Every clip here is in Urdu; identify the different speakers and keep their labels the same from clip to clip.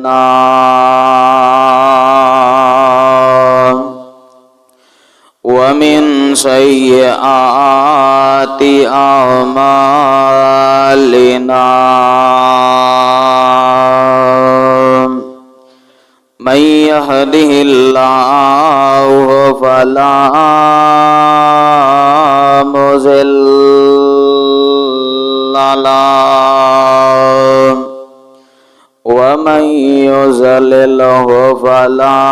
Speaker 1: أعمالنا ومن سيئات أعمالنا من يهده الله فلا مضل له ومن يضلله فلا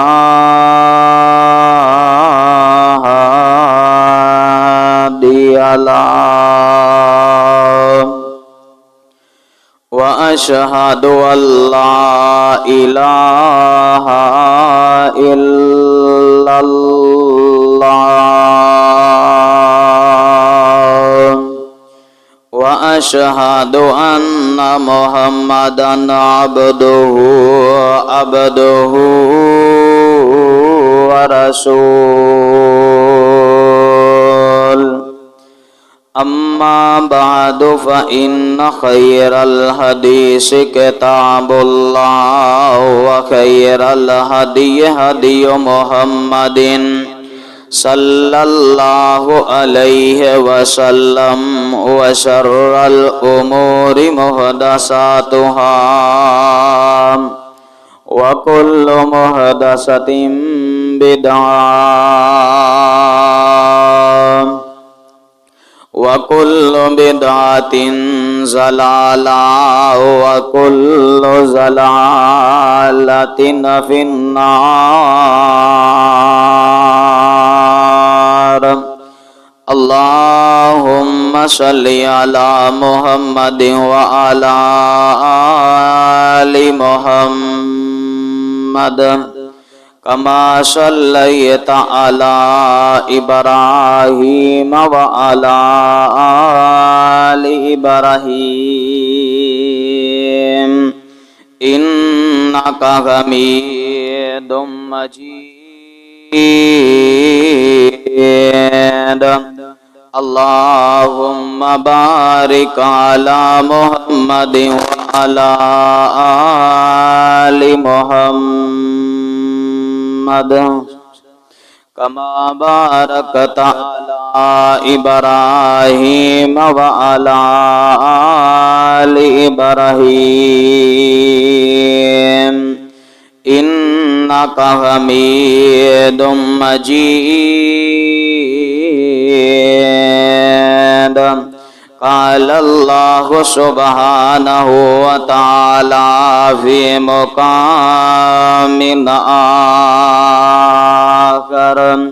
Speaker 1: هادي له وأشهد أن لا إله إلا الله وأشهد أن محمدًا عبده ورسوله أما بعد فإن خير الحديث كتاب الله وخير الهدي هدي محمد صلى الله عليه وسلم وشر الأمور محدثاتها وكل محدثة بدعة وكل بدعة ضلالة وكل ضلالة في النار اللهم صل على محمد وعلى آل محمد كما صليت على إبراهيم وعلى آل إبراهيم إنك حميد مجيد اللهم بارك على محمد وعلى آل محمد كما باركت على إبراهيم وعلى آل إبراهيم إنك حميد مجيد قال الله سبحانه وتعالى في مقام آخر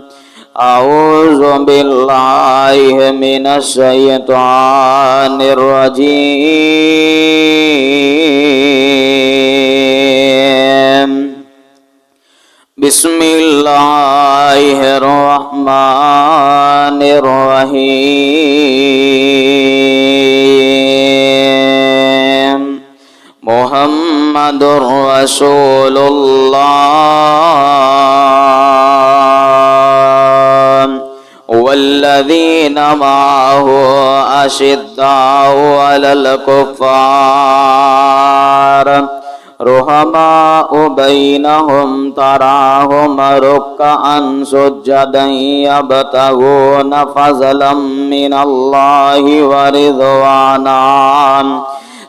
Speaker 1: أعوذ بالله من الشيطان الرجيم بسم الله الرحمن الرحيم محمد رسول الله والذين معه أشداء على الكفار رحماء بينهم تراهم ركعا سجدا يبتغون فضلا من الله ورضوانا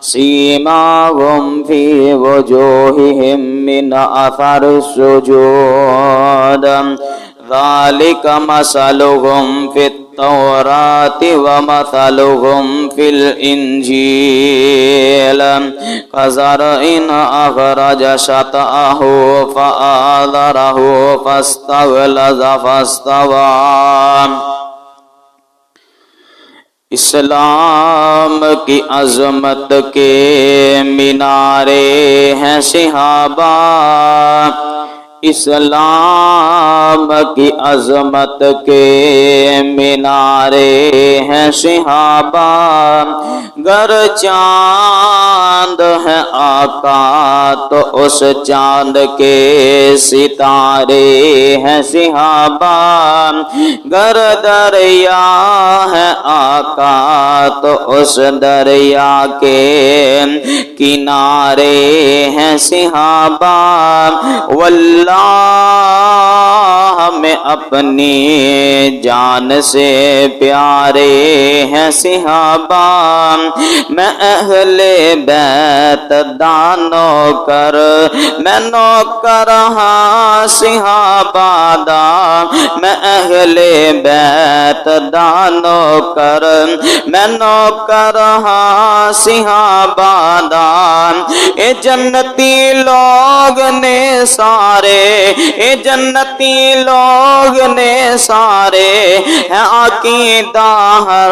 Speaker 1: سيماهم في وجوههم من أثر السجود ذلك مثلهم في التوراة ومثلهم في الإنجيل كزرع أخرج شطأه فآزره فاستغلظ فاستوى اسلام کی عظمت کے مینارے ہیں صحابہ اسلام کی عظمت کے مینارے ہیں صحابہ، گر چاند ہے آقا تو اس چاند کے ستارے ہیں صحابہ، گر دریا ہے آقا تو اس دریا کے کنارے ہیں صحابہ، واللہ ہمیں اپنی جان سے پیارے ہیں صحابہ، میں اہل بیت دانو کر میں نوکر ہاں صحابہ دا، میں اہل بیت دانو کر میں نوکر ہاں صحابہ دا، اے جنتی لوگ نے سارے، اے جنتی لوگ نے سارے ہیں عقیدہ ہر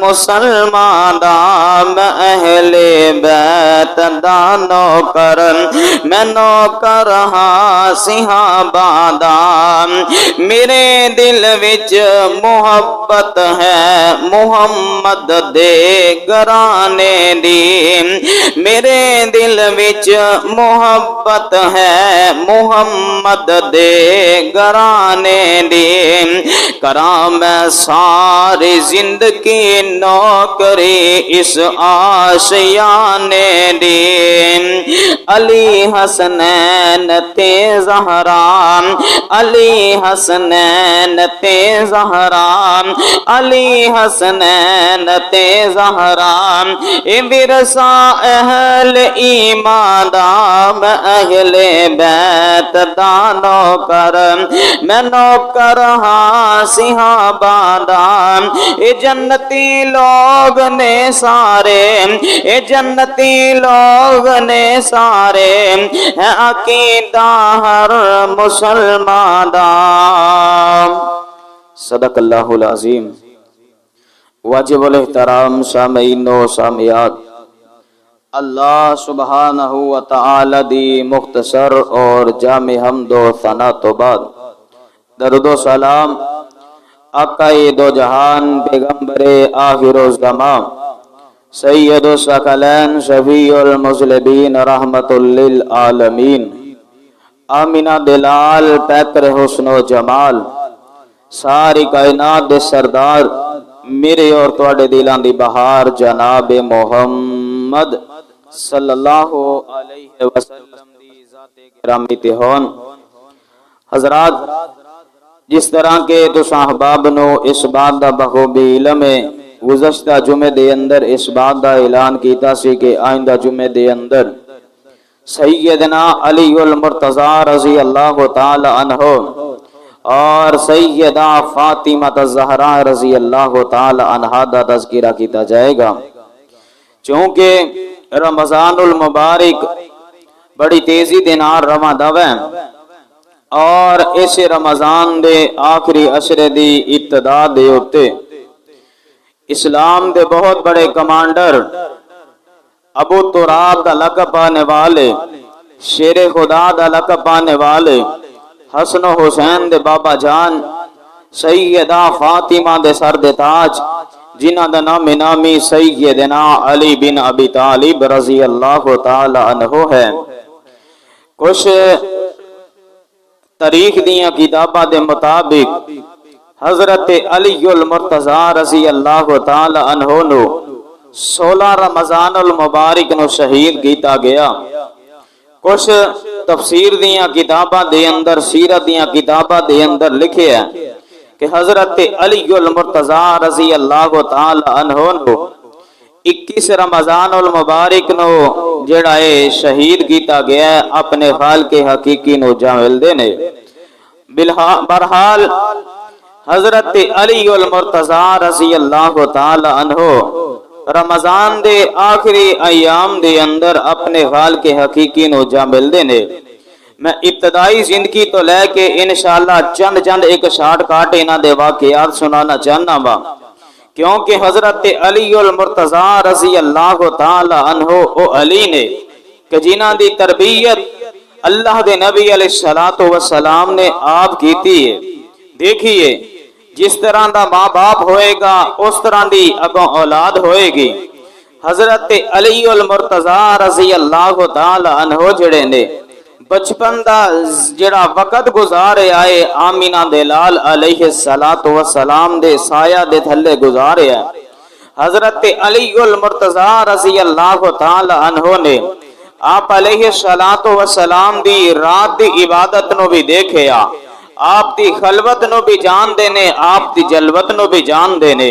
Speaker 1: مسلمان دا، میں اہل بیت دا نوکر میں نوکر ہاں صحابہ دا، میرے دل وچ محبت ہے محمد دے گرانے دی، میرے دل وچ محبت ہے محمد دے گرانے دی، کراں میں ساری زندگی نوکری اس آشیانے دی، علی حسنین تے زہرا، علی حسنین تے زہرا، علی حسنین تے زہرا، اے ورثہ اہل ایمان دا، میں اہل بیت دا نوکر میں نوکر ہاں صحابہ دا، اے جنتی لوگ نے سارے، اے جنتی لوگ نے سارے ہیں عقیدہ ہر مسلمان دا۔ صدق اللہ العظیم۔ واجب الاحترام سامعین و سامعات، اللہ سبحانہ و تعالی دی مختصر اور جامع حمد و ثنا تو بعد درود و سلام آقا دو جہان پیغمبر آخر الزمان سید الثقلین شفیع المذنبین رحمت للعالمین آمینہ دلال پیکر حسن و جمال ساری کائنات دے سردار میرے اور تواڈے دلان دی بہار جناب محمد صلی اللہ علیہ وسلم دی ذات گرامی تے ہون۔ حضرات، جس طرح کے تو احباب نو اس بات دا بخوبی علم ہے، گزشتہ جمعے دے اندر اس بات دا اعلان کیتا سی کہ آئندہ جمعے دے اندر سیدنا علی المرتضی رضی اللہ تعالی عنہ اور سیدہ فاطمہ الزہرا رضی اللہ تعالی عنہا دا تذکرہ کیتا جائے گا، چونکہ رمضان المبارک بڑی تیزی دے نال رواں داویں اور اس رمضان دے آخری عشرے دی ابتدا دے اتے اسلام دے بہت بڑے کمانڈر ابو تراب دا لقب پانے والے، شیر خدا دا لقب پانے والے، حسن و حسین دے بابا جان، سیدہ فاطمہ دے سر دے تاج، جنہ دا نام نامی سیدنا علی بن ابی طالب رضی اللہ تعالی عنہ ہے۔ کچھ تاریخ دیاں کتابہ دے مطابق حضرت علی المرتضی رضی اللہ تعالی عنہ نو 16 رمضان المبارک نو شہید کیتا گیا۔ کچھ تفسیر دیاں کتاباں دے اندر، سیرت دیاں کتاباں دے اندر لکھے ہیں کہ حضرت علی المرتضی رضی اللہ تعالی عنہ نو 21 رمضان المبارک نو جڑا ہے شہید کیتا گیا ہے اپنے خالق حقیقی نو جاویل دینے۔ برحال حضرت علی المرتضی رضی اللہ تعالی عنہ رمضان دے آخری ایام دے اندر اپنے خالق حقیقی نو جاویل دینے۔ میں ابتدائی زندگی تو لے کے انشاءاللہ چند ایک شارٹ کاٹ انہاں دے واقعات سنانا چاہنا با، کیونکہ حضرت علی المرتضی رضی اللہ تعالی عنہ او علی نے کہ جنہاں دی تربیت اللہ دے نبی علیہ الصلوۃ والسلام نے آپ کیتی ہے۔ دیکھیے جس طرح دا ماں باپ ہوئے گا اس طرح دی اگوں اولاد ہوئے گی۔ حضرت علی المرتضی رضی اللہ تعالی عنہ جڑے نے بچپن دا جڑا وقت گزارے آئے آمینہ دے لال علیہ السلام دے سایہ دے تھلے گزارے آئے۔ حضرت علی المرتضی رضی اللہ تعالی عنہ نے آپ علیہ السلام دی رات دی عبادت نو بھی دیکھیا، آپ دی خلوت نو بھی جان دینے، آپ دی جلوت نو بھی جان دینے۔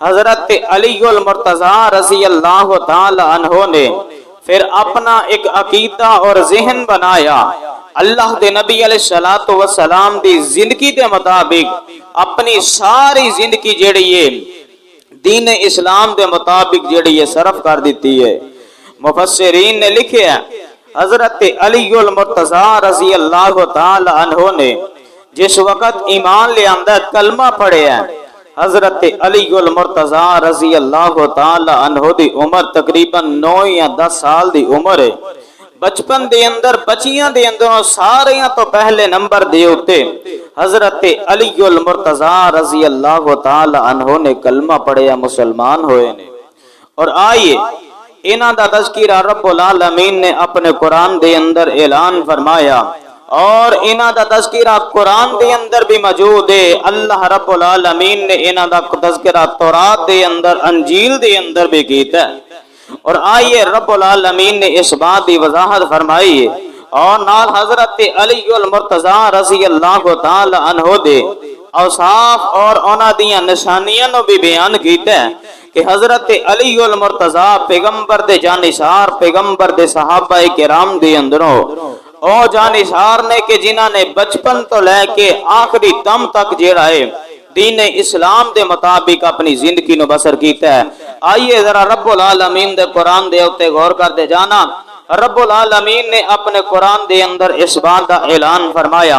Speaker 1: حضرت علی المرتضی رضی اللہ تعالی عنہ نے پھر اپنا ایک عقیدہ اور ذہن بنایا، اللہ دے نبی علیہ السلام دی زندگی دے مطابق اپنی ساری زندگی جیڑی ہے دین اسلام دے مطابق جیڑی ہے صرف کر دیتی ہے۔ مفسرین نے لکھے ہیں حضرت علی المرتضی رضی اللہ تعالی عنہ نے جس وقت ایمان لے اندر کلمہ پڑھے ہیں، حضرت علی المرتضی رضی اللہ تعالی عنہ دی عمر تقریباً 9 یا 10 سال دی عمر ہے۔ بچپن دے اندر بچیاں دے اندر ساریاں تو پہلے نمبر دے ہوتے حضرت علی المرتضی رضی اللہ تعالی عنہ نے کلمہ پڑھے، مسلمان ہوئے نے۔ اور آئیے انہاں دا تذکرہ رب العالمین نے اپنے قرآن دے اندر اعلان فرمایا، اور انہاں دا تذکرہ قرآن دے اندر بھی موجود ہے۔ اللہ رب العالمین نے انہاں دا تذکرہ تورات دے اندر، انجیل دے اندر بھی کیتا ہے۔ اور آئیے رب العالمین نے اس بات دی وضاحت فرمائی ہے، اور نال حضرت علی المرتضی رضی اللہ تعالی عنہ دے اوصاف اور انہاں دیاں نشانیاں نو بھی بیان کیتا ہے کہ حضرت علی المرتضی پیغمبر دے جانثار، پیغمبر دے صحابہ کرام دے اندروں او جانثار نے کہ جنہاں نے بچپن تو لے کے آخری دم تک جیڑا ہے دین اسلام دے مطابق اپنی زندگی نو بسر کیتا ہے۔ آئیے ذرا رب العالمین دے قرآن دے اوتے غور کرتے جانا۔ رب العالمین نے اپنے قرآن دے اندر اس بات کا اعلان فرمایا،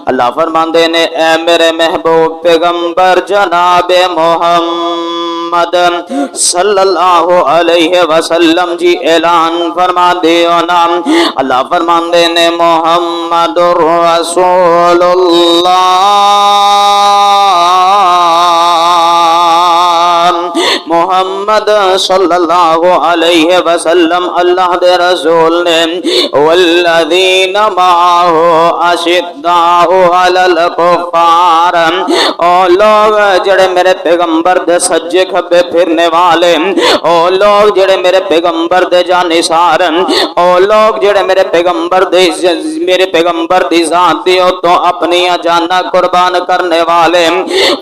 Speaker 1: اللہ فرماندے نے اے میرے محبوب پیغمبر جناب محمد صلی اللہ علیہ وسلم جی اعلان فرما دیو نا، اللہ فرماندے نے محمد رسول اللہ، محمد صلی اللہ علیہ وسلم اللہ دے رسول نے والذین معه اشداء علی الکفار، او لوگ جڑے میرے پیغمبر دے سجے کھبے پھرنے والے، او لوگ جڑے میرے پیغمبر دے جانثار، او لوگ جڑے میرے پیغمبر دی ذات دی تو اپنی جاناں قربان کرنے والے،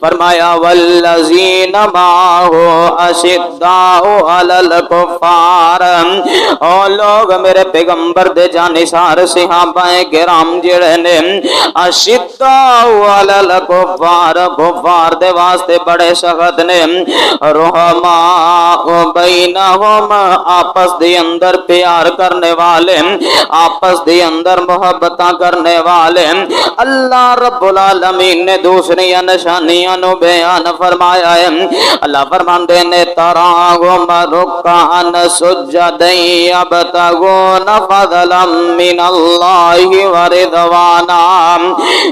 Speaker 1: فرمایا والذین معه اشداء علی الکفار، او لوگ میرے پیغمبر دے جانثار صحابہ کرام جڑے نے اشداء علی الکفار، کفار دے واسطے بڑے سخت نے، رحماء بینہم آپس دے اندر پیار کرنے والے، آپس دے اندر محبتاں کرنے والے۔ اللہ رب العالمین نے دوسری نشانیاں نو بیان فرمایا ہے، اللہ فرماندے نے تراہم رکعن سجدًا یبتغون فضلا من اللہ ورضوانا،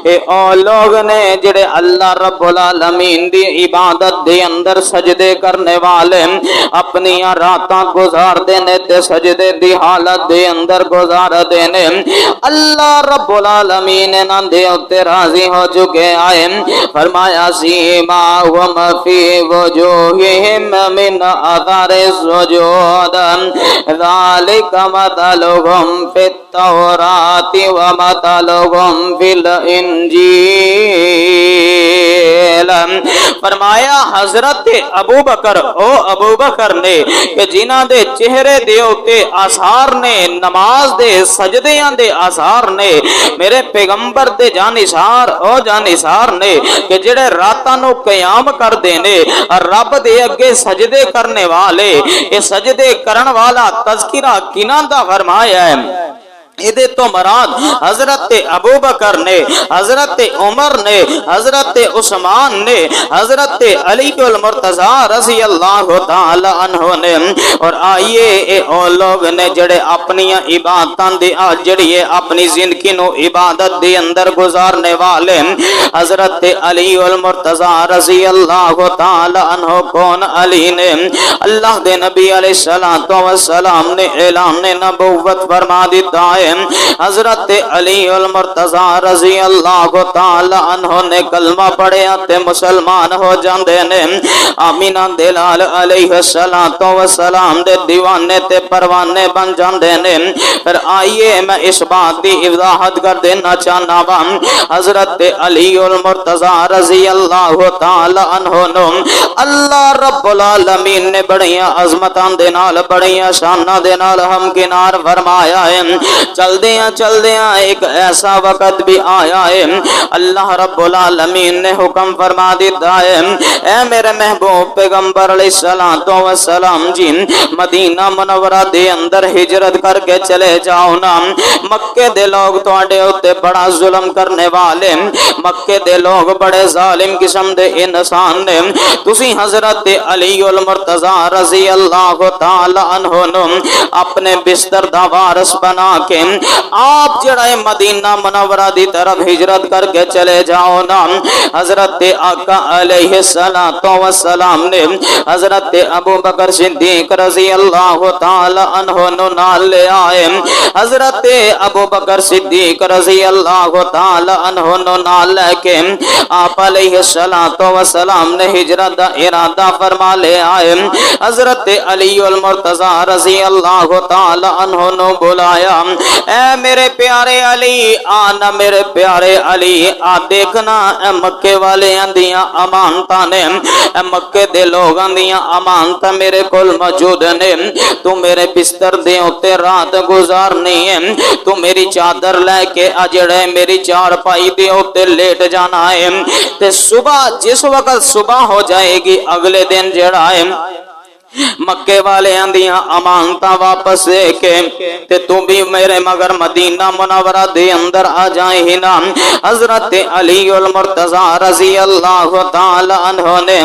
Speaker 1: اے او لوگ نے جڑے اللہ رب العالمین دی عبادت دے اندر سجدے کرنے والے، اپنی راتاں گزار دینے تے سجدے دی حالت دے اندر گزار دینے، اللہ رب العالمین نہ دے اتے راضی ہو چکے آئے، فرمایا سیماہم فی وجوہہم من اثر السجود ذالک مثلہم فی التوراۃ ومثلہم فی الانجیل، فرمایا حضرت ابو بکر نے کہ جنہاں دے چہرے دے اوتے آثار نے، نماز دے سجدیاں دے آثار نے، میرے پیغمبر دے جانثار او جانثار نے کہ جڑے راتاں نو قیام کر دینے، رب دے اگے سجدے کرنے والے، اے سجدے کرن والا تذکرہ کناں دا فرمایا ہے، ادھے تو مراد حضرت ابو بکر نے، حضرت عمر نے، حضرت عثمان نے، حضرت علی المرتضی رضی اللہ تعالی عنہ نے، اور آئیے اے او لوگ نے جڑے اپنی عبادتاں دی جڑی اپنی زندگی نو عبادت دے اندر گزارنے والے حضرت علی المرتضی رضی اللہ تعالی عنہ کون؟ علی نے اللہ دے نبی علیہ السلام نے اعلان نبوت فرما دیتا ہے۔ حضرت علی المرتضی رضی اللہ تعالی عنہ نے کلمہ پڑھیا تے مسلمان ہو جاندے نے۔ آمینہ دلال علیہ السلام دے دیوانے تے پروانے بن جاندے نے۔ پھر آئیے میں اس بات دی وضاحت کر دینا چاہنا وا، حضرت علی المرتضی رضی اللہ تعالی عنہ نو اللہ رب العالمین نے بڑیاں عظمتاں دے نال بڑیاں شاناں دے نال ہمکنار فرمایا ہے۔ چل دیاں ایک ایسا وقت بھی آیا ہے اللہ رب العالمین نے حکم فرما دیتا ہے، اے میرے محبوب پیغمبر علیہ السلام جی مدینہ منورہ دے اندر ہجرت کر کے چلے جاؤ نا۔ مکے دے لوگ تواڈے اوتے بڑا ظلم کرنے والے، مکے دے لوگ بڑے ظالم قسم دے انسان نے، تسی حضرت علی المرتضی رضی اللہ تعالی عنہ نو اپنے بستر دا وارث بنا کے آپ جڑا مدینہ منورہ دی طرف ہجرت کر کے چلے جاؤ نا۔ حضرت آقا علیہ السلام نے حضرت ابو بکر صدیق رضی اللہ تعالی عنہ نو نال لے آئے، حضرت ابو بکر صدیق رضی اللہ تعالی عنہ نو نال لے کے آپ علیہ السلام نے ہجرت دا ارادہ فرما لے آئے۔ حضرت علی المرتضی رضی اللہ تعالی عنہ نو بلایا، اے میرے پیارے علی آنا، میرے پیارے علی آ دیکھنا اے مکے والے اندیاں امانتاں نے، اے مکے دے لوگاں دیاں امانتاں میرے کول موجود نے، تو میرے بستر دے اوتے رات گزارنی ہے، تو میری چادر لے کے اجڑے میری چارپائی دے اوتے لیٹ جانا ہے، تے صبح جس وقت صبح ہو جائے گی اگلے دن جڑا ہے مکے والے اندیاں امانتاں واپس دے کے تے تو بھی میرے مگر مدینہ منورہ دے اندر آ جائیں ہی نا۔ حضرت علی المرتضی رضی اللہ تعالی عنہ نے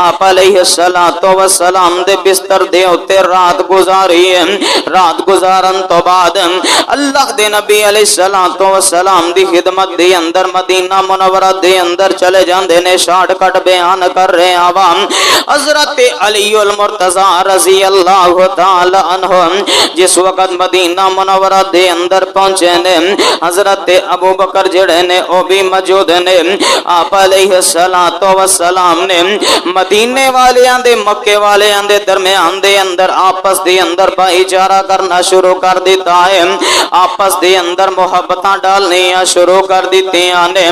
Speaker 1: آپ علیہ السلام دے بستر دے اوتے رات گزاری ہے۔ رات گزارن تو بعد اللہ دے نبی علیہ السلام دی خدمت دے اندر مدینہ منورہ دے اندر چلے جاندے نے۔ شارٹ کٹ بیان کر رہے عوام، حضرت علی المرتضی رضی اللہ تعالی عنہ جس وقت مدینہ منورہ دے اندر پہنچے نے، حضرت ابو بکر جڑے نے او بھی موجود نے۔ آپ علیہ السلام نے مدینے والیاں دے مکے والیاں دے درمیان دے اندر آپس دے اندر بھائی چارہ کرنا شروع کر دیتا ہے، آپس دے اندر محبتاں ڈالنیاں شروع کر دیتی نے۔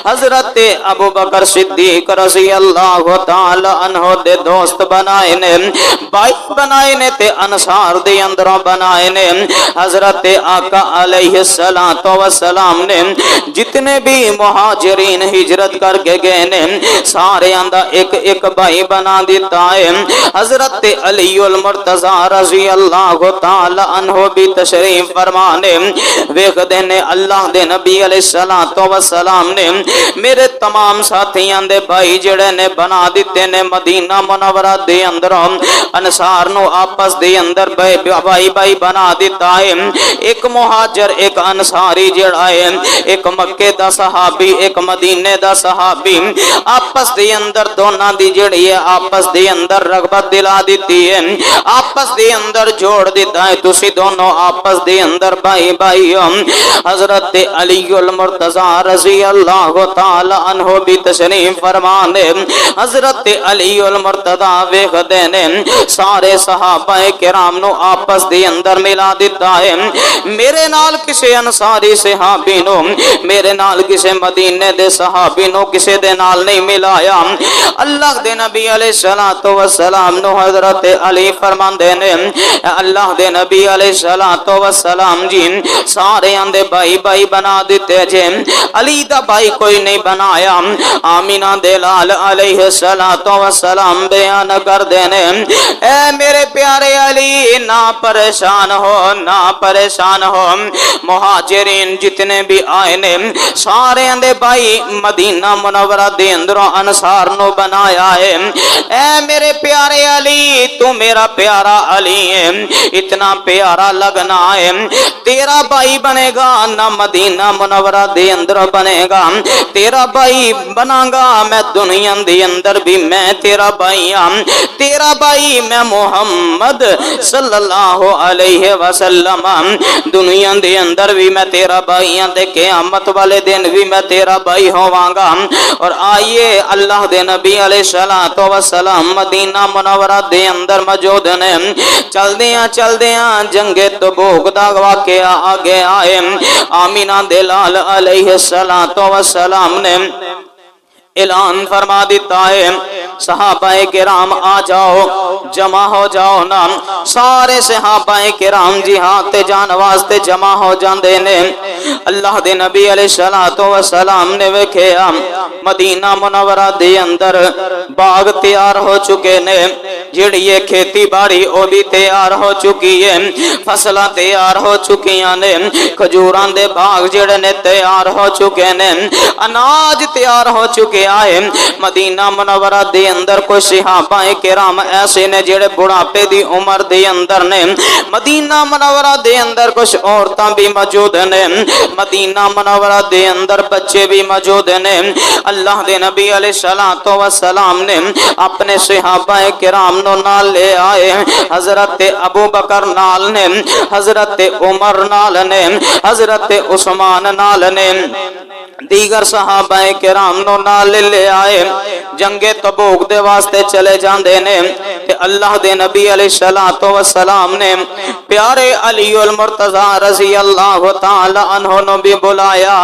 Speaker 1: حضرت ابو بکر صدیق رضی اللہ تعالی عنہ دے دوست بنائے نے، بھائی بنائے نے تے انصار دے اندروں بنائے نے۔ حضرت آقا علیہ السلام نے جتنے بھی مہاجرین ہجرت کر کے گئے نے سارے اندہ ایک ایک بھائی بنا دیتا ہے۔ حضرت علی المرتضی رضی اللہ تعالی عنہ بھی تشریف فرمانے ویکھ دینے اللہ دے نبی علیہ السلام نے میرے تمام ساتھیاں دے بھائی جڑے نے بنا دیتے نے مدینہ منورہ دے اندروں انصار نو آپس دے اندر بھائی بھائی بنا دیتا ہے۔ ایک مہاجر ایک انصاری جڑا ہے، ایک مکے دا صحابی ایک مدینے دا صحابی، آپس دے اندر دونوں دی جڑی ہے آپس دے اندر رغبت دلا دیتی ہے، آپس دے اندر جوڑ دیتا ہے، تسی دونوں آپس دے اندر بھائی بھائی ہو۔ حضرت علی المرتضی رضی اللہ تعالی عنہ بھی تشریف فرمانے۔ حضرت علی المرتضی ویکھ دینے سارے صحابہ کرام نو آپس دے اندر ملا دیتا ہے، میرے نال کسے انصاری صحابی نو، میرے نال کسے مدینے دے صحابی نو کسے دے نال نہیں ملایا۔ اللہ دے نبی علیہ السلام نو حضرت علی فرماندے نے، اللہ دے نبی علیہ السلام جی سارے اندے بھائی بھائی بنا دیتے جے، علی دا بھائی کوئی نہیں بنایا۔ آمینہ دے لال علیہ السلام بیان کر دینے اے میرے پیارے علی نہ پریشان ہو، نہ پریشان ہو، مہاجرین جتنے بھی آئے نے سارے اندے بھائی مدینہ منورہ دے اندروں انصار نو بنایا ہے۔ اے میرے پیارے علی تو میرا پیارا علی ہے، اتنا پیارا لگنا ہے، تیرا بھائی بنے گا نہ مدینہ منورہ دے اندر بنے گا، تیرا بھائی بنا گا میں دنیا دے اندر بھی میں تیرا بھائی ہوں، تیرا بھائی میں محمد صلی اللہ علیہ وسلم، دنیا دے اندر بھی میں تیرا بھائی ہوں تے قیامت والے دن بھی میں تیرا بھائی ہوواں گا۔ اور آئیے اللہ دے نبی علیہ الصلوۃ والسلام مدینہ منورہ دے اندر موجود نے، چل دیاں جنگ تبوک دا واقعہ آگے آئے، آمینہ دے لال علیہ الصلوۃ والسلام نے اعلان فرما دیتا ہے صحابہ کرام آ جاؤ، جمع ہو جاؤ نا، سارے صحابہ کرام جہاد تے جان واسطے جمع ہو جاندے نے۔ اللہ دے نبی علیہ الصلوۃ والسلام نے ویکھیا مدینہ منورہ دے اندر باغ تیار ہو چکے نے، جڑی یہ کھیتی باڑی او بھی تیار ہو چکی ہے، فصلاں تیار ہو چکیاں نے، کھجوراں دے باغ جڑے نے تیار ہو چکے نے، اناج تیار ہو چکے آئے۔ مدینہ منورہ دے اندر کوئی صحابہ کرام ایسے نے جڑے بڑھاپے دی عمر دے اندر نے، مدینہ منورہ دے اندر کچھ عورتاں بھی موجود نے، مدینہ منورہ دے اندر بچے بھی موجود نے۔ اللہ دے نبی علیہ الصلوۃ والسلام نے اپنے صحابہ کرام نو نال لے آئے، حضرت ابو بکر نال نے، حضرت عمر نال نے، حضرت عثمان نال نے، دیگر صحابہ کرام نو نال لے آئے، جنگ تبوک دے واسطے چلے جاندے نے تے اللہ دے نبی علیہ الصلوۃ والسلام نے پیارے علی المرتضی رضی اللہ تعالی عنہ نو بھی بلایا،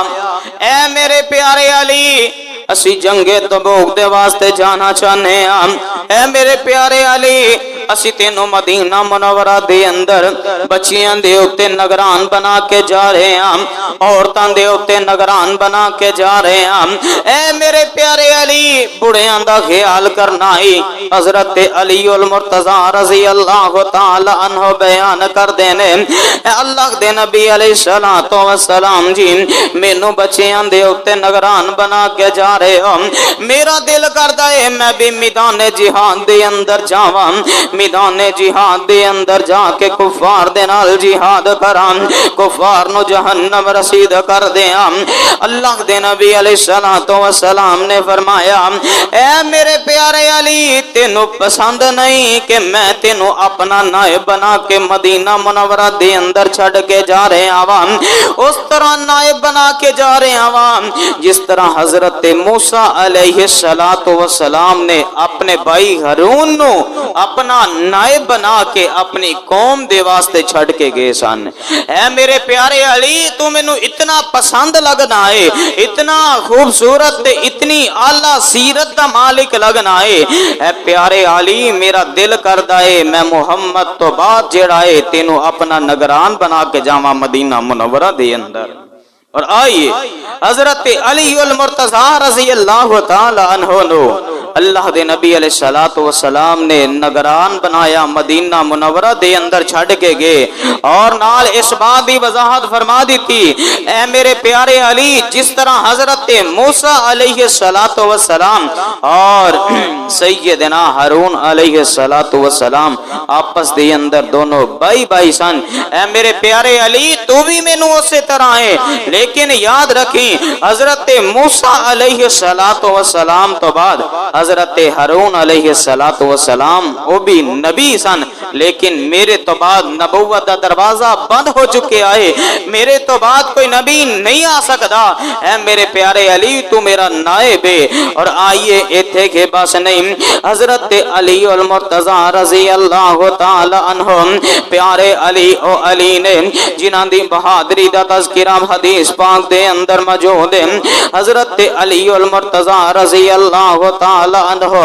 Speaker 1: اے میرے پیارے علی اسی جنگ تبوک دے واسطے جانا چاہنے ہیں، اے میرے پیارے علی اسی تینوں مدینہ منورہ دے اندر بچیاں دے اتے نگران بنا کے جا رہے ہیں، عورتاں دے اتے نگران بنا کے جا رہے ہیں، اے میرے پیارے علی بڑھیاں دا خیال کرنا ہی حضرت علی المرتضی رضی اللہ تعالی عنہ بیان کر دینے، اے اللہ دے نبی علیہ الصلوۃ والسلام جی مینوں بچیاں دے اتے نگران بنا کے جا رہے ہو، میرا دل کردا ہے میں بھی میدان جہاد دے اندر جاواں، میدان جہاد دے اندر جا کے کفار دے نال جہاد کراں، کفار نو جہنم رسید کر دیاں۔ اللہ دے نبی علیہ الصلوۃ والسلام نے فرمایا اے میرے پیارے علی تینوں پسند نہیں کہ میں تینوں اپنا نائب بنا کے مدینہ منورہ دے اندر چھڑ کے جا رہے عوام، اس طرح نائب بنا کے جا رہے عوام جس طرح حضرت موسیٰ علیہ السلام نے اپنے بھائی ہارون نو اپنا نائب بنا کے اپنی قوم دے واسطے چھڑ کے گئے سن۔ اے میرے پیارے علی تو مینوں اتنا پسند لگنا ہے، اتنا خوبصورت تے اتنی اعلیٰ سیرت دا مالک لگنا ہے، اے پیارے علی میرا دل کردا ہے میں محمد تو بعد جڑا ہے تینوں اپنا نگران بنا کے جاواں مدینہ منورہ دے اندر۔ اور آئیے حضرت علی المرتضی رضی اللہ تعالی عنہ نو اللہ دے نبی علیہ الصلوۃ والسلام نے نگران بنایا، مدینہ منورہ دے اندر چھڑ کے گئے اور نال اس بات دی وضاحت فرما دیتی اے میرے پیارے علی جس طرح حضرت موسیٰ علیہ السلام اور سیدنا ہارون علیہ السلام آپس دے اندر دونوں بھائی بھائی سن، اے میرے پیارے علی تو بھی مینوں اسی طرح ہے، لیکن یاد رکھیں حضرت موسیٰ علیہ السلام تو بعد حضرت ہارون علیہ السلام وہ بھی نبی سن، لیکن میرے تو بعد نبوت دا دروازہ بند ہو چکے آئے، میرے تو بعد کوئی نبی نہیں آ سکتا، اے میرے پیارے علی تو میرا نائب ہے۔ اور آئیے ایتھے کے بس نہیں، حضرت علی المرتضی رضی اللہ تعالی عنہ پیارے علی او علی نے جنہاں دی بہادری دا تذکرہ حدیث پاک دے اندر موجود ہے، حضرت علی المرتضی رضی اللہ تعالی عنہ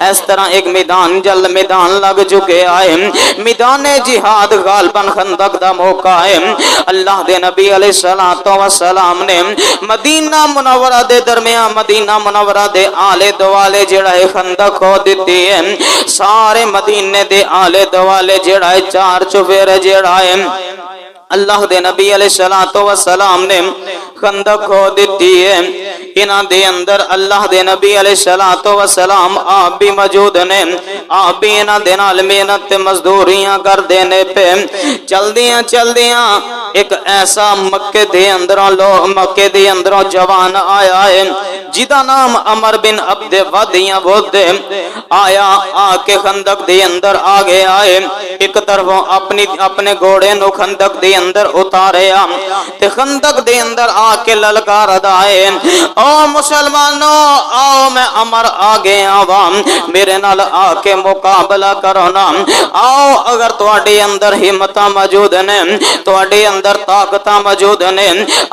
Speaker 1: اس طرح ایک میدان جل میدان لگ چکے آئے، میدان جہاد غالباً خندق دا موقع ہے اللہ دے نبی علیہ السلام نے مدینہ منورہ دے درمیان مدینہ منورہ دے آلے دوالے جڑا ہے خندق کھو دیتی ہے سارے مدینے دے آلے دوالے جڑا ہے چار چفیر جڑا ہے اللہ دے نبی علیہ السلام نے خندق کھو دیتی ہے انہاں دے اندر اللہ دے نبی علیہ السلام آپ بھی موجود نے آپ بھی انہاں دے نال محنت مزدوریاں کر دینے پہ چل دیاں ایک ایسا مکے دے اندروں جوان آیا ہے جدا نام عمر بن عبد ودیاں بولتے آیا آ کے خندق دے اندر آگے آئے ایک طرفوں اپنے گھوڑے نو خندق دے اندر اتاریا تے خندق دے اندر آ کے للکار دائے او مسلمانوں آؤ میں عمر آگے آوام میرے نال آ کے مقابلہ کرونا آؤ اگر تواڈے اندر ہمتاں موجود نے تواڈے اندر طاقتاں موجود نے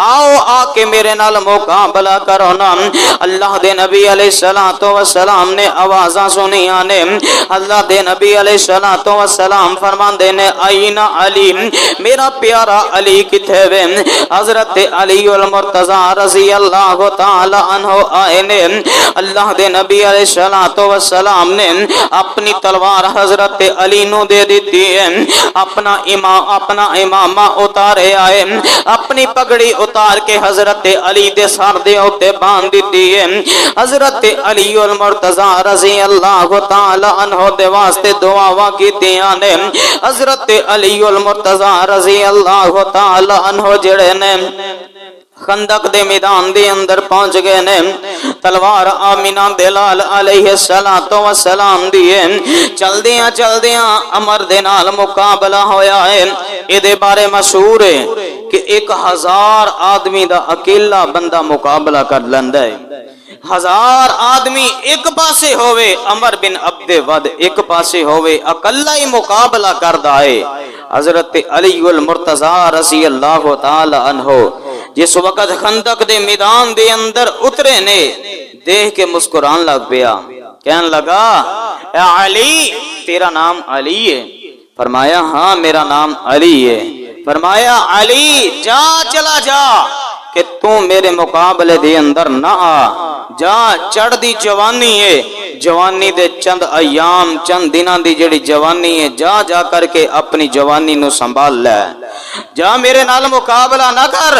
Speaker 1: آؤ آ کے میرے نال مقابلہ کرونا اللہ دے نبی علیہ السلام نے آوازاں سنیاں نے اللہ دے نبی علیہ السلام فرماندے نے آئین علی میرا پیارا علی کتھے وے حضرت علی المرتضی رضی اللہ تعالی عنہ آئے نے اللہ دے نبی علیہ السلام نے اپنی تلوار حضرت علی نو دے دیتی ہے اپنا امامہ اتارے آئے اپنی پگڑی اتار کے حضرت علی دے سر دے اوتے باندھ دیتی ہے حضرت علی المرتضی رضی اللہ تعالی عنہ دے واسطے دعاواں کیتیاں نے حضرت علی المرتضی رضی اللہ تعالی عنہ جڑے نے خندق دے میدان دے اندر پہنچ گئے نے تلوار آمینہ دلال علیہ السلام دیئے چل دیاں عمر دے نال مقابلہ ہویا ہے ادھے بارے مشہور ہے کہ 1000 آدمی دا اکیلا بندہ مقابلہ کر لندہ ہے 1000 آدمی ایک پاسے ہوئے عمر بن عبد ود ایک پاسے ہوئے اکلا ہی مقابلہ کردہ ہے حضرت علی المرتضی رضی اللہ تعالی عنہ جس وقت خندق دے میدان دے اندر اترے نے دیکھ کے مسکران لگ پیا کہنے لگا اے علی تیرا نام علی ہے فرمایا ہاں میرا نام علی ہے فرمایا علی جا چلا جا کہ تو میرے مقابلے دے اندر نہ آ جا چڑھ دی جوانی ہے جوانی دے چند ایام چند دنوں دی جڑی جوانی ہے جا کر کے اپنی جوانی نو سنبھال لے جا میرے نال مقابلہ نہ کر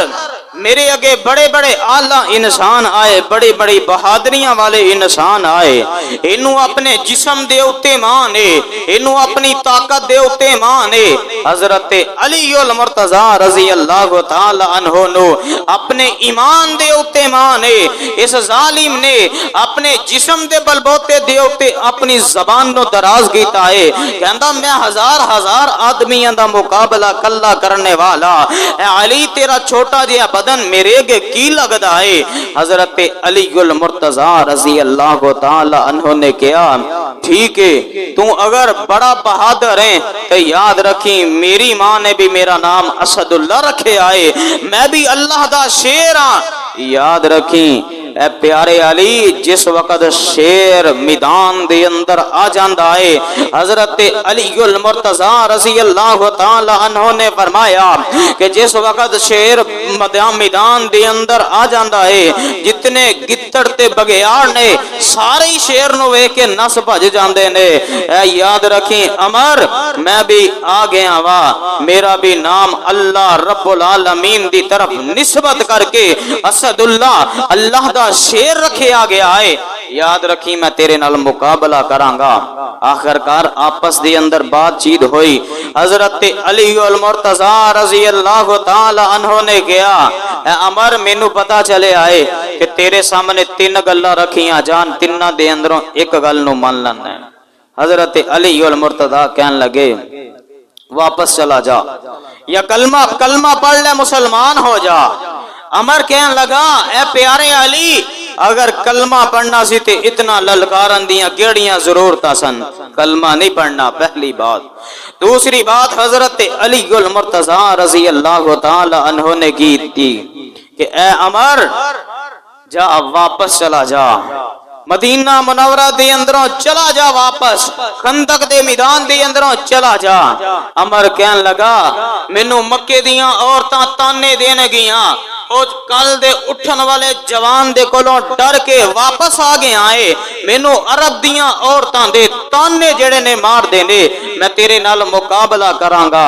Speaker 1: میرے اگے بڑے بڑے اعلیٰ انسان آئے بڑی بڑی بہادریاں والے انسان آئے انہوں اپنے جسم دے اتے مانے انہوں اپنی طاقت دے اتے مانے حضرت علی المرتضی رضی اللہ تعالی عنہ نو اپنے ایمان دے اتے مانے اس ظالم نے اپنے جسم دے بلبوتے دے اتے اپنی زبان نو دراز کیتا ہے کہندا میں ہزار آدمیاں دا مقابلہ کلا کرنے والا اے علی تیرا چھوٹا جہا بدن میرے گے کی لگدا ہے حضرت علی المرتضی رضی اللہ تعالی عنہ نے کہا ٹھیک ہے تو اگر بڑا بہادر ہے تو یاد رکھی میری ماں نے بھی میرا نام اسد اللہ رکھے آئے میں بھی اللہ دا شیر ہاں یاد رکھیں اے پیارے علی جس وقت شیر میدان دے اندر آ جاندا ہے حضرت علی المرتضی رضی اللہ تعالی عنہ نے فرمایا کہ جس وقت شیر میدان دے اندر آ جاندا ہے جتنے گتڑ تے بگیار نے سارے شیر نو ویکھ کے نس بھج جاندے نے اے یاد رکھیں عمر میں بھی آ گیا وا میرا بھی نام اللہ رب العالمین دی طرف نسبت کر کے اسد اللہ دا شیر رکھے آ گیا ہے یاد رکھی میں تیرے نال مقابلہ کرانگا آخرکار آپس دی اندر بات چیت ہوئی حضرت علی المرتضی رضی اللہ تعالی عنہ نے کہا اے عمر مینوں پتا چلے آئے کہ تیرے سامنے 3 گلاں رکھیاں جان تیناں دے اندروں ایک گل نو مان لینا ہے حضرت علی المرتضی کہنے لگے واپس چلا جا یا کلمہ پڑھ لے مسلمان ہو جا عمر کہنے لگا اے پیارے علی اگر کلمہ پڑھنا سی تے اتنا للکارن دیاں کیڑیاں ضرورتاں سن کلمہ نہیں پڑھنا پہلی بات دوسری بات حضرت علی المرتضی رضی اللہ تعالی عنہ نے کی تھی کہ اے عمر جا واپس چلا جا مدینہ منورہ دے اندروں چلا جا واپس، خندق دے میدان دے اندروں چلا جا۔ عمر کہن لگا مینوں مکے دیاں عورتاں تانے دینے گیاں، او کل دے اٹھن والے جوان دے کولوں ڈر کے واپس آ گئے آئے، مینوں عرب دیاں عورتاں دے تانے جڑے نے مار دینے، میں تیرے نال مقابلہ کراں گا۔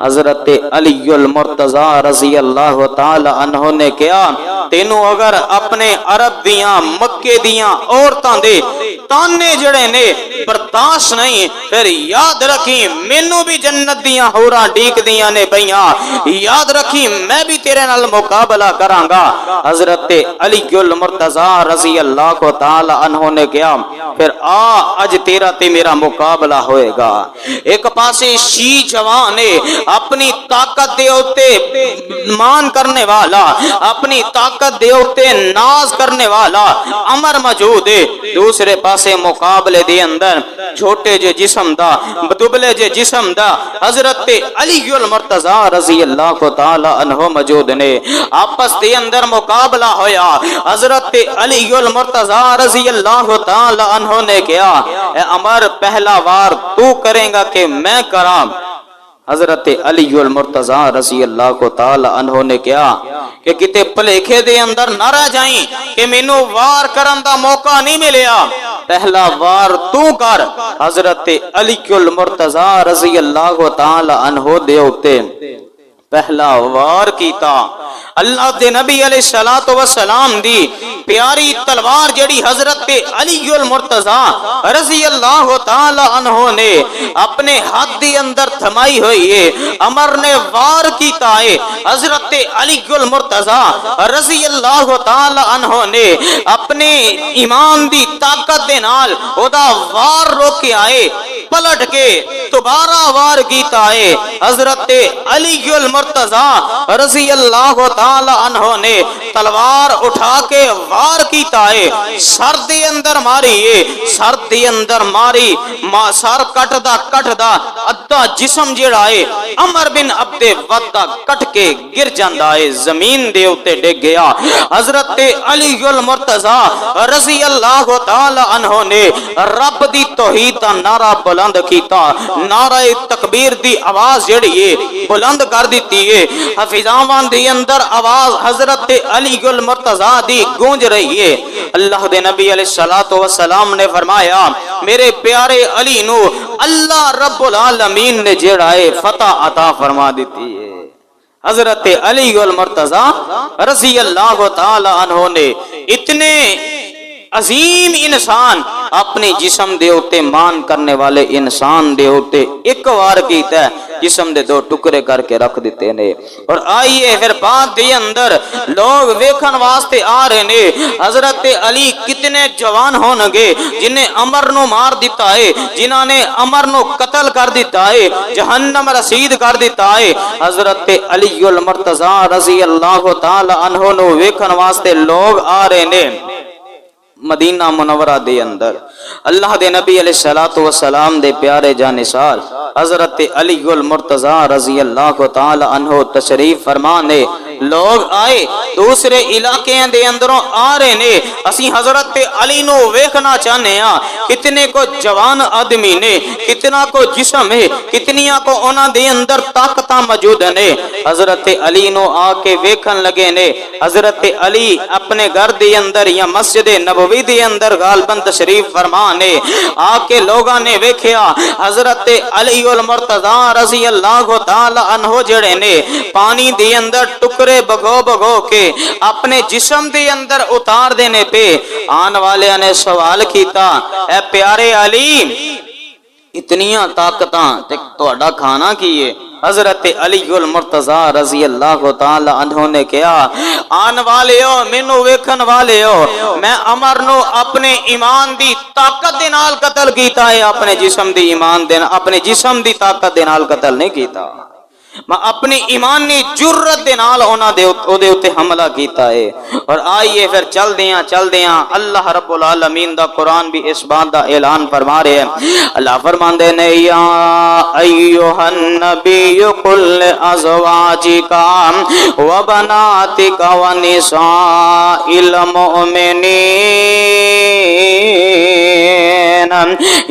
Speaker 1: حضرت علی المرتضی رضی اللہ تعالی عنہ نے کہا تینوں اگر اپنے عرب دیاں مکے دیاں عورتاں دے تانے جڑے نے برداشت نہیں، پھر یاد رکھی مینوں بھی جنت دیاں حوراں ڈیک دیاں نے پئیاں، یاد رکھی میں بھی تیرے نال مقابلہ کراں گا۔ حضرت علی المرتضی رضی اللہ تعالی عنہ نے کہا پھر اج تیرا تے میرا مقابلہ ہوئے گا۔ ایک پاسے شی جوان ہے، اپنی طاقت دے اوتے مان کرنے والا، اپنی طاقت دے اوتے ناز کرنے والا عمر موجود ہے، دوسرے پاسے مقابلے دے اندر چھوٹے جے جسم دا، دبلے جے جسم دا حضرت علی المرتضی رضی اللہ تعالی عنہ موجود نے۔ آپس دے اندر مقابلہ ہویا، حضرت علی المرتضی رضی اللہ تعالی عنہ نے کہا اے عمر پہلا وار تو کریں گا کہ میں کراں؟ حضرت علی المرتضی رضی اللہ تعالی عنہ نے کہا کہ کتے پلیکھے دے اندر نہ رہ جائیں کہ مینوں وار کرن دا موقع نہیں ملیا، پہلا وار تو کر۔ حضرت علی المرتضی رضی اللہ تعالی عنہ دے اوتے پہلا وار کیتا۔ اللہ دے نبی علیہ الصلوۃ والسلام دی پیاری تلوار جڑی حضرت علی المرتضی رضی اللہ تعالی عنہ نے اپنے ہاتھ دے اندر تھمائی ہوئی ہے، عمر نے وار کیتا ہے، حضرت علی المرتضی رضی اللہ تعالی عنہ نے اپنے ایمان دی طاقت دے نال او دا وار روک کے آئے، پلٹ کے دوبارہ وار کیتا ہے۔ حضرت علی المرتضی رضی اللہ تعالی عنہ نے تلوار اٹھا کے وار کیتا ہے، سر دے اندر ماری ہے، سر دے اندر ماری، سر کٹ دا ادھا جسم جڑا ہے عمر بن عبد ود دا کٹ کے گر جاندا ہے، زمین دے اوتے ڈگ گیا۔ حضرت علی المرتضی رضی اللہ تعالی عنہ نے رب دی توحید دا نعرہ بلند کیتا، نعرہ تکبیر دی آواز جڑی ہے بلند کر دیتی ہے، حفظاں دے اندر آواز حضرت علی المرتضی دی گونج رہی ہے۔ اللہ دے نبی علیہ الصلوۃ والسلام نے فرمایا میرے پیارے علی نو اللہ رب العالمین نے جڑا ہے فتح عطا فرما دیتی ہے۔ حضرت علی المرتضی رضی اللہ تعالی عنہ نے اتنے عظیم انسان اپنے جسم دے ہوتے مان کرنے والے انسان دے ہوتے ایک وار کیتا ہے، جسم دے دو ٹکڑے کر کے رکھ دیتے نے۔ اور آئیے پھر بعد دے اندر لوگ ویکھن واسطے آ رہے نے حضرت علی کتنے جوان ہونگے جنہیں عمر نو مار دیتا ہے، جنہاں نے عمر نو قتل کر دیتا ہے، جہنم رسید کر دیتا ہے۔ حضرت علی المرتضی رضی اللہ تعالی عنہ نو ویکھن واسطے لوگ آ رہے نے مدینہ منورہ دے اندر۔ اللہ دے نبی علیہ الصلوۃ والسلام دے پیارے جانثار حضرت علی المرتضی رضی اللہ تعالی عنہ تشریف فرما نے لوگ آئے دوسرے علاقے دے اندروں آ رہے نے، اسی حضرت علی نو ویکھنا چاہنے ہاں، کتنے کو جوان آدمی نے، کتنا کو جسم ہے، کتنیاں کو انہاں دے اندر طاقتاں موجود نے۔ حضرت علی نو آ کے ویکھن لگے نے۔ حضرت علی اپنے گھر دے اندر یا مسجد نبوی دے اندر غالباً تشریف فرما نے، آ کے لوگاں نے ویکھیا حضرت علی المرتضی رضی اللہ تعالی عنہ جڑے نے پانی دے اندر ٹکڑے بگو کے اپنے جسم دے اندر اتار دینے پہ آن والے نے سوال کیتا اے پیارے علی اتنیاں طاقتاں تے تہاڈا کھانا کیے؟ حضرت علی المرتضی رضی اللہ تعالی عنہ نے کہا آن والے ہو مینو ویکھن والے ہو، میں عمر نو اپنے ایمان دی طاقت دے نال قتل کیتا ہے، اپنے جسم دی ایمان دے اپنے جسم دی طاقت دے نال قتل نہیں کیتا، میں اپنی ایمانی جرت دے نال انہاں دے اوتے حملہ کیتا ہے۔ اور آئیے پھر چل دیاں اللہ رب العالمین دا قرآن بھی اس بات دا اعلان فرما رہے ہیں۔ اللہ فرماندے نے یا ایھا النبی قل ازواجک و بناتک و نساء المؤمنین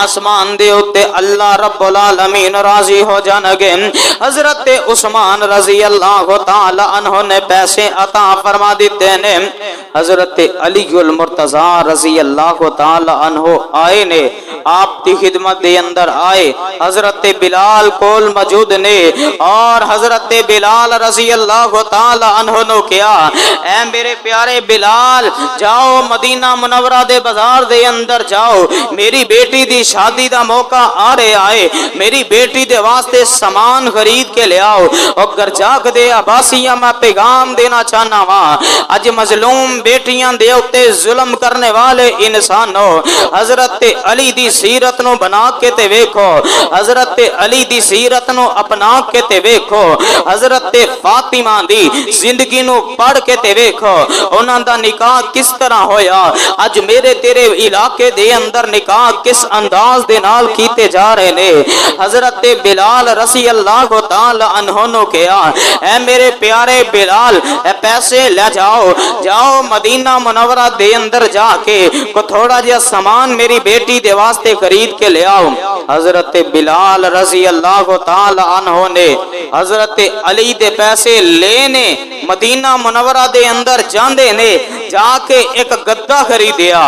Speaker 1: آسمان دے اتے اللہ رب العالمین راضی ہو جانگے۔ حضرت عثمان رضی اللہ تعالی عنہ نے پیسے عطا فرما دیتے نے۔ حضرت علی المرتضی رضی اللہ تعالی عنہ آئے نے، آپ کی خدمت دے اندر آئے، حضرت بلال کول موجود نے، اور حضرت بلال رضی اللہ تعالی عنہ نے کیا، اے میرے پیارے بلال جاؤ مدینہ منورہ دے بازار دے اندر جاؤ، میری بیٹی دی شادی دا موقع آ رہے آئے، میری بیٹی دے واسطے سامان خرید کے لے آؤ، اور گر جاگ دے عباسیہ میں پیغام دینا چاہنا وہاں، اج مظلوم بیٹیاں دے اتے ظلم کرنے والے انسانوں، حضرت علی دی سیرت نو بنا کے تے ویکھو، حضرت علی دی سیرت نو اپنا کے تے ویکھو، حضرت فاطمہ دی زندگی نو پڑھ کے تے ویکھو، انہاں دا نکاح کس طرح ہویا، اج میرے تیرے علاقے دے اندر نکاح کس انداز دے نال کیتے جا رہے نے۔ حضرت بلال رضی اللہ تعالی عنہ نے کہا، اے میرے پیارے بلال اے پیسے لے جاؤ، جاؤ مدینہ منورہ دے اندر جا کے کو تھوڑا جہا سامان میری بیٹی دے واسطے خرید کے لے آؤ۔ حضرت بلال رضی اللہ تعالی عنہ نے حضرت علی دے پیسے لینے مدینہ منورہ دے اندر جاندے نے، جا کے ایک گدا خریدیا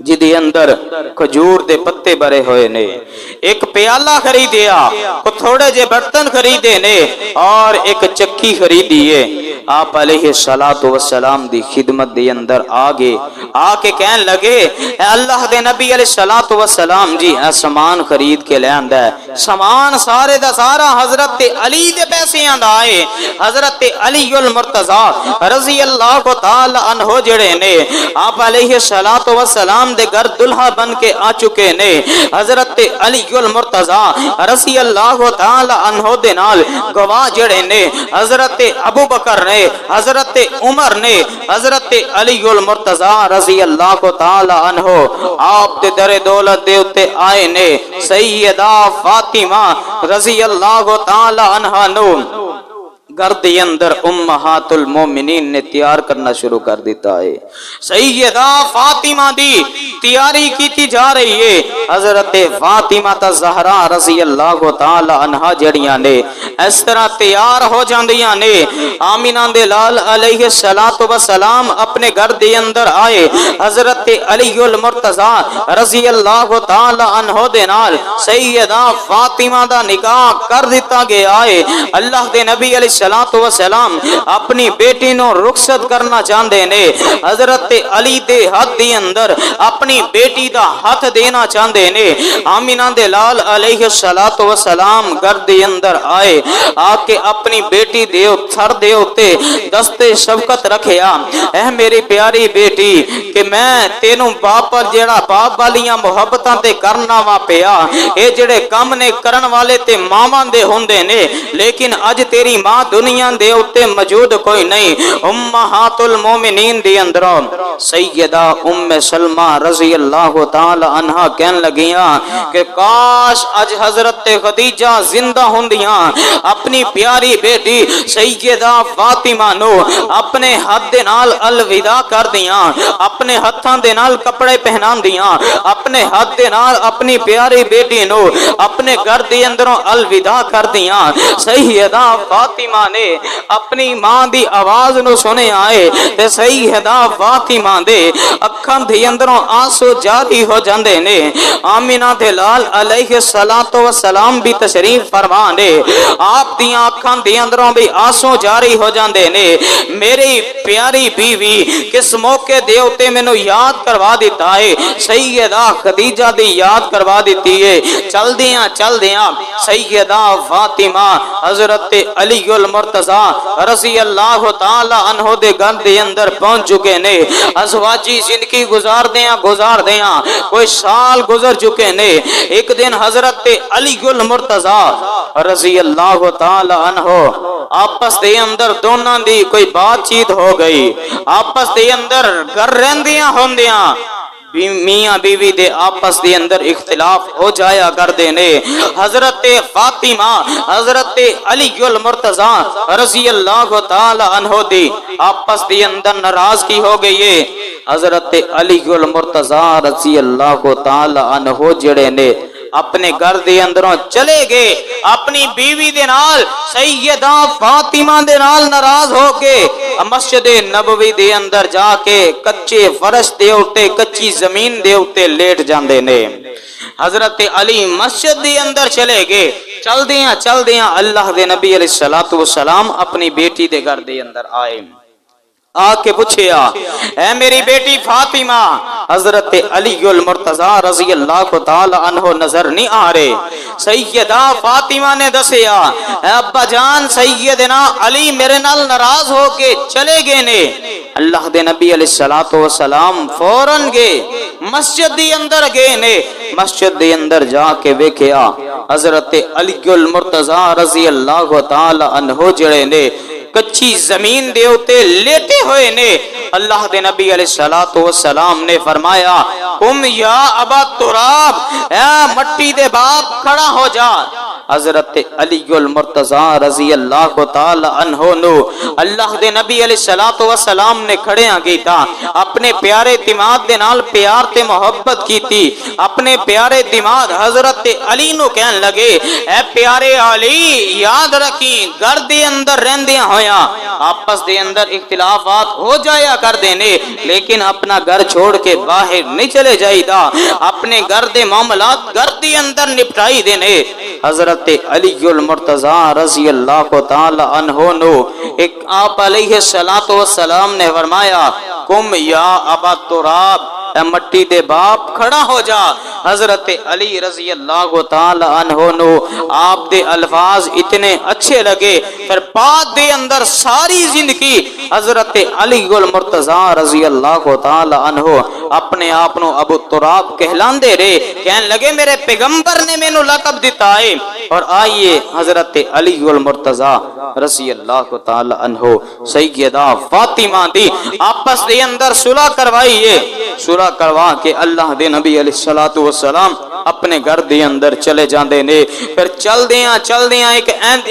Speaker 1: جدی اندر کھجور دے پتے بھرے ہوئے نے، ایک پیالہ خریدیا، کو تھوڑے جے برتن خریدے نے، اور ایک چکی خریدیے۔ آپ علیہ السلام دی خدمت دے اندر آگے آکے کہن لگے، اے اللہ دے نبی علیہ السلام جی اے سامان خرید کے لے آندا ہے، سامان سارے دا سارا حضرت علی دے پیسے آندا ہے۔ حضرت علی المرتضی رضی اللہ تعالی عنہ جڑے نے آپ علیہ السلام دے گھر دلہا بن کے آ چکے نے۔ حضرت علی المرتضی رضی اللہ تعالی عنہ دے نال گواہ جڑے نے حضرت ابو بکر نے، حضرت عمر نے، حضرت علی المرتضی رضی اللہ تعالی عنہ آپ دے در دولت دے اتے آئے نے۔ سیدہ فاطمہ رضی اللہ تعالی عنہ نو گھر دے اندر امہات المومنین نے تیار کرنا شروع کر دیتا ہے۔ سیدہ فاطمہ دی تیاری کیتی جا رہی ہے۔ حضرت فاطمہ زہرا رضی اللہ تعالی عنہ جڑیاں نے اس طرح تیار ہو جاندیاں نے۔ آمینہ دے لال علیہ السلام اپنے گھر دے اندر آئے، حضرت علی المرتضی رضی اللہ تعالی عنہ دے نال سیدہ فاطمہ دا نکاح کر دیتا گیا ہے۔ اللہ دے نبی علیہ السلام اپنی بیٹی نو رخصت کرنا چاہندے نے، حضرت علی دے ہاتھ دے اندر اپنی بیٹی دا ہاتھ دینا چاہندے نے۔ آمینہ دے لال علیہ السلام گھر دے اندر آئے، آکے اپنی بیٹی دے سر دے ہوتے دست شفقت رکھیا، اے میری پیاری بیٹی کہ میں تینوں باپ پر جڑا باپ والیاں محبتاں تے کرنا وا پیا، اے جڑے کم نے کرن والے تے ماواں دے ہوندے نے، لیکن اج تیری ماں دنیا دے اتے موجود کوئی نہیں۔ امہات المومنین دی اندروں سیدہ ام سلمہ رضی اللہ تعالی عنہ کہن لگیاں کہ کاش اج حضرت خدیجہ زندہ ہوندیاں، اپنی پیاری بیٹی سیدہ فاطمہ نو اپنے ہاتھ دے نال الوداع کر دیاں، اپنے ہتھاں دے نال کپڑے پہنان دیاں، اپنے ہاتھ دے نال اپنی پیاری بیٹی نو اپنے گھر دے اندروں الوداع کر دیاں۔ سیدہ فاطمہ نے اپنی ماں دی آواز نو سنے آئے تے سیدہ فاطمہ دے اکھاں دے اندروں آنسو جاری ہو جاندے نے۔ آمینہ دے لال علیہ السلام بھی تشریف فرما نے، آپ دیاں اکھاں دے اندروں بھی آنسو جاری ہو جاندے نے۔ میری پیاری بیوی کس موقع دے ہوتے میں نو یاد کروا دیتا ہے، سیدہ خدیجہ دی یاد کروا دیتی ہے۔ چل دیاں سیدہ فاطمہ حضرت علی المرتضی رضی اللہ تعالی عنہ دے گھر دے اندر پہنچ چکے نے۔ ازواجی زندگی گزار دیاں کوئی سال گزر چکے نے۔ ایک دن حضرت علی المرتضی رضی اللہ تعالی عنہ آپس دے اندر دونوں دی کوئی بات چیت ہو گئی، آپس دے اندر گھر رہندیاں ہوندیاں میاں بیوی دے آپس دے اندر اختلاف ہو جایا کر دینے. حضرت فاطمہ حضرت علی المرتضی رضی اللہ تعالی عنہ دی آپس دے اندر ناراضگی ہو گئی ہے. حضرت علی المرتضی رضی اللہ تعالی عنہ جڑے نے اپنے گھر دے اندروں چلے گئے اپنی بیوی دے نال سیدہ فاطمہ دے نال ناراض ہو کے مسجد نبوی دے اندر جا کے کچے فرش دے اوتے کچی زمین دے اوتے لیٹ جاندے نے. حضرت علی مسجد دے اندر چلے گئے. چل دیاں اللہ دے نبی علیہ الصلوۃ والسلام اپنی بیٹی دے گھر دے اندر آئے. آ کے پوچھیا اے میری بیٹی فاطمہ حضرت علی المرتضی رضی اللہ تعالی عنہ نظر نہیں آ رہے. سیدہ فاطمہ نے دسیا اے ابا جان سیدنا علی میرے نال ناراض ہو کے چلے گئے نے. اللہ دے نبی علیہ الصلوۃ والسلام فوراً گئے مسجد دے اندر گئے نے. مسجد دے اندر جا کے ویکھیا حضرت علی المرتضی رضی اللہ تعالی عنہ جڑے نے کچی زمین دے اوتے لیٹے ہوئے نے. اللہ دے نبی علیہ الصلوۃ والسلام نے فرمایا قم یا ابا تراب اے مٹی دے باپ کھڑا ہو جا. حضرت علی المرتضی رضی اللہ تعالی عنہ نو اللہ دے نبی علیہ الصلوۃ والسلام نے کھڑیاں کیتا. اپنے پیارے دماغ دے نال پیار تے محبت کیتی. اپنے پیارے دماغ حضرت علی نو کہن لگے اے پیارے علی یاد رکھی گھر دے اندر رہندیاں ہویا آپس دے اندر اختلافات ہو جایا کر دینے لیکن اپنا گھر چھوڑ کے باہر نہیں چلے جائی دا. اپنے گھر دے معاملات گھر دے اندر نپٹائی دینے. حضرت علی المرتضی رضی اللہ تعالی عنہ نو ایک آپ علیہ الصلوۃ والسلام نے فرمایا قم یا ابا تراب اے مٹی دے باپ کھڑا ہو جا. حضرت علی رضی اللہ تعالی عنہ نو آپ دے الفاظ اتنے اچھے لگے. پھر بعد دے اندر ساری زندگی حضرت علی المرتضی رضی اللہ تعالی عنہ اپنے آپ نو ابو تراب کہلاندے رہے. کہنے لگے میرے پیغمبر نے مینوں لقب دیتا ہے. اور آئیے حضرت علی المرتضی رضی اللہ تعالی عنہ سیدہ فاطمہ دی آپس دے اندر صلح کروائیے. صلح کروا کے اللہ دے نبی علیہ الصلوۃ والسلام اپنے گھر دے اندر چلے جاندے نے. پھر چل دیاں ایک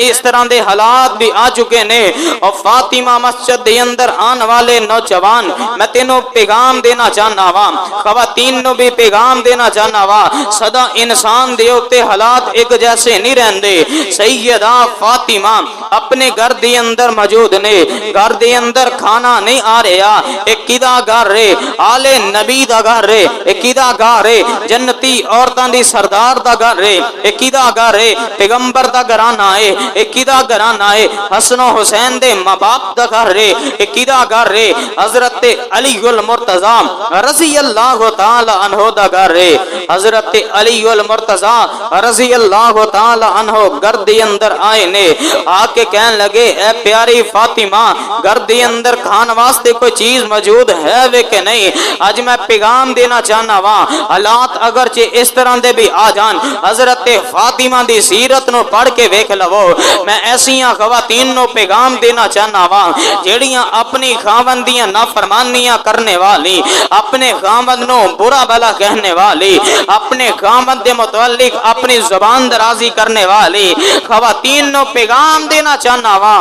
Speaker 1: اس طرح دے حالات بھی آ چکے نے. اور فاطمہ مسجد دے اندر آن والے نوجوان میں تینوں پیغام دینا چاہنا وا خواتین نو بھی پیغام دینا چاہنا وا سدا انسان دے اوتے حالات ایک جیسے نہیں رہندے. سیدہ فاطمہ اپنے گھر دے اندر موجود نے. گھر دے اندر کھانا نہیں آ رہا. ایک کدا گھر رے آلے نبی دا گھر رے ایک کدا گھر رے جنتی عورتاں دی سردار دا گھر رے ایک کدا گھر رے پیغمبر دا گھرانہ ہے. ایک کدا گھرانہ ہے حسن و حسین دے ماں باپ دا گھر رے. ایک کدا گھر رے حضرت علی المرتضی رضی اللہ تعالی عنہ دا گھر رے. حضرت علی المرتضی رضی اللہ تعالی عنہ گھر دے اندر آئے نے. آ کے کہن لگے اے پیاری فاطمہ گھر دے اندر کھان واسطے کوئی چیز موجود ہے وے کہ نہیں. آج میں پیغام دینا چاہنا وا حالات اگرچہ اس طرح دے بھی آ جان حضرت فاطمہ دی سیرت نو پڑھ کے ویکھ لو. میں ایسیاں خواتین نو پیغام دینا چاہنا وا جیڑیاں اپنی خاوند دیاں نافرمانیاں کرنے والی اپنے خاوند نو برا بھلا کہنے والی اپنے خاوند دے متعلق اپنی زبان درازی کرنے والی خواتین نو پیغام دینا چاہنا وا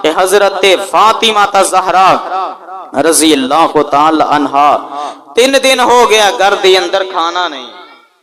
Speaker 1: کہ حضرت فاطمہ الزہرا رضی اللہ تعالی عنہا 3 دن ہو گیا گھر دے اندر کھانا نہیں.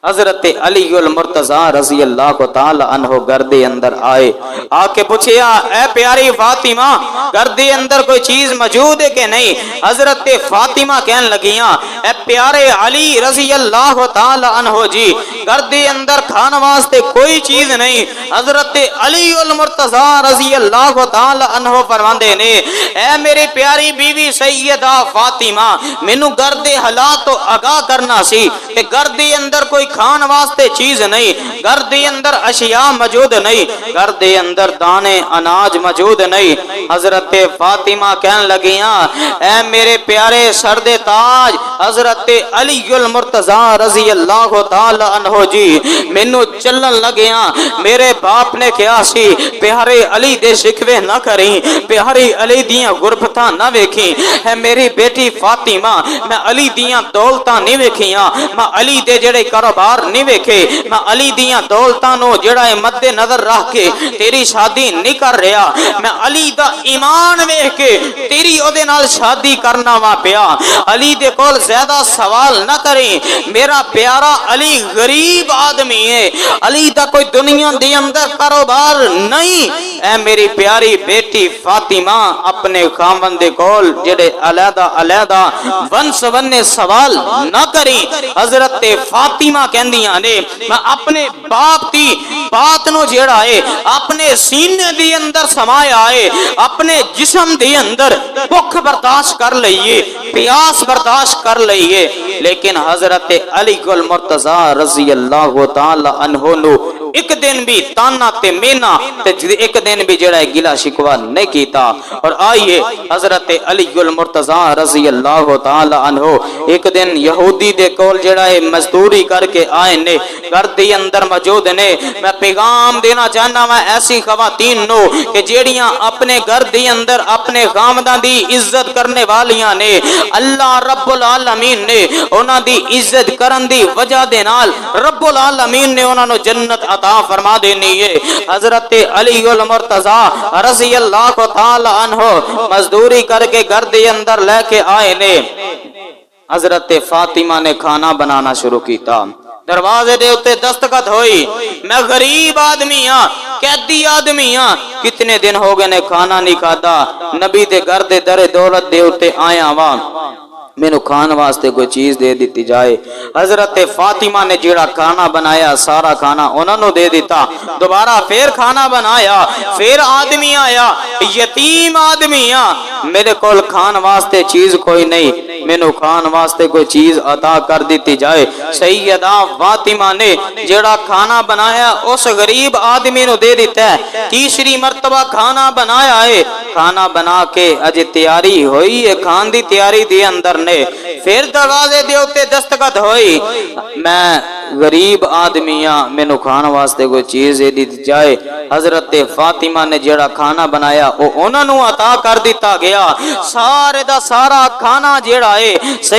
Speaker 1: حضرت علی المرتضی رضی اللہ تعالی عنہ گھر دے اندر آئے. آ کے پوچھیا اے پیاری فاطمہ گھر دے اندر کوئی چیز موجود ہے کہ نہیں. حضرت فاطمہ کہن لگیاں اے پیارے علی رضی اللہ تعالی عنہ جی گھر دے اندر کھان واسطے کوئی چیز نہیں. حضرت علی المرتضی رضی اللہ تعالی عنہ فرماندے نے اے میری پیاری بیوی سیدہ فاطمہ مینوں گھر دے حالات تو آگاہ کرنا سی کہ گھر دے اندر کوئی کھان واسطے چیز نہیں، گھر دے اندر اشیاء موجود نہیں، گھر دے اندر دانے اناج موجود نہیں۔ حضرت فاطمہ کہن لگیاں اے میرے پیارے سرد تاج حضرت علی المرتضی رضی اللہ تعالی عنہ جی، مینوں چلن لگیاں میرے باپ نے کہا سی پیارے علی دے شکوے نہ کریں، پیارے علی دیاں غربتاں نہ ویکھیں۔ اے میری بیٹی فاطمہ میں علی دیاں دولتاں نہیں ویکھیاں، میں علی دے جڑے کاروبار نہیں ویکھے، میں علی دیاں دولتاں نو جڑا مد نظر رکھ کے تیری شادی نہیں کر رہا، میں علی دا ایمان ویکھ کے تیری او دے نال شادی کرنا وا پیا۔ علی دے کول زیادہ سوال نہ کریں، میرا پیارا علی غریب آدمی ہے، علی دا کوئی دنیا دے اندر کاروبار نہیں۔ اے میری پیاری بیٹی فاطمہ اپنے خاوند دے کول جڑے علیحدہ علیحدہ ونس ونے سوال نہ کریں۔ حضرت فاطمہ کہندیاں نے میں اپنے باپ دی بات نو جیڑا ہے اپنے سینے دی اندر سمایا ہے، اپنے جسم دی اندر بھوک برداشت کر لئیے، پیاس برداشت کر لئیے، لیکن حضرت علی المرتضی رضی اللہ تعالی عنہ نو ایک دن بھی تانا تے مینا تے ایک دن بھی جڑا ہے گلا شکوا نہیں کیتا۔ اور آئیے حضرت علی المرتضی رضی اللہ تعالی عنہ ایک دن یہودی دے کول جڑا ہے مزدوری کر کے آئے نے، گھر دے اندر موجود نے۔ میں پیغام دینا چاہنا میں ایسی خواتین نو کہ جیڑیاں اپنے گھر دے اندر اپنے خامداں دی عزت کرنے والیاں نے، اللہ رب العالمین نے انہاں دی عزت کرن دی وجہ دے نال رب العالمین نے انہاں نو جنت عطا فرما دینی ہے۔ حضرت علی المرتضی رضی اللہ تعالی عنہ مزدوری کر کے گھر دے اندر لے کے آئے نے۔ حضرت فاطمہ نے کھانا بنانا شروع کیتا، دروازے دے اتے دستخط ہوئی، میں غریب آدمی ہاں، قیدی آدمی ہاں، کتنے دن ہو گئے نے کھانا نہیں کھادا، نبی دے گھر دے در دولت دے اتے آیا وا، مینوں کھان واسطے کوئی چیز دے دیتی جائے۔ حضرت فاطمہ نے جیڑا کھانا بنایا سارا کھانا انہوں نے دے دیتا، دوبارہ پھر کھانا بنایا، پھر آدمی آیا، یتیم آدمی آیا، میرے کول کھان واسطے چیز کوئی نہیں، مینوں کھان واسطے کوئی چیز عطا کر دیتی جائے۔ سیدہ فاطمہ نے جیڑا کھانا بنایا اس غریب آدمی نو دے دیتا ہے۔ تیسری مرتبہ کھانا بنایا ہے، کھانا بنا کے اجے تیاری ہوئی ہے، کھان دی تیاری دی اندر نے پھر دروازے دے اوتے دستخط ہوئی، میں غریب آدمی ہاں، مینوں کھان واسطے کوئی چیز دے دی جائے۔ حضرت فاطمہ نے جیڑا کھانا بنایا وہ انہاں نو عطا کر دیتا گیا۔ سارے دا سارا کھانا جیڑا ہے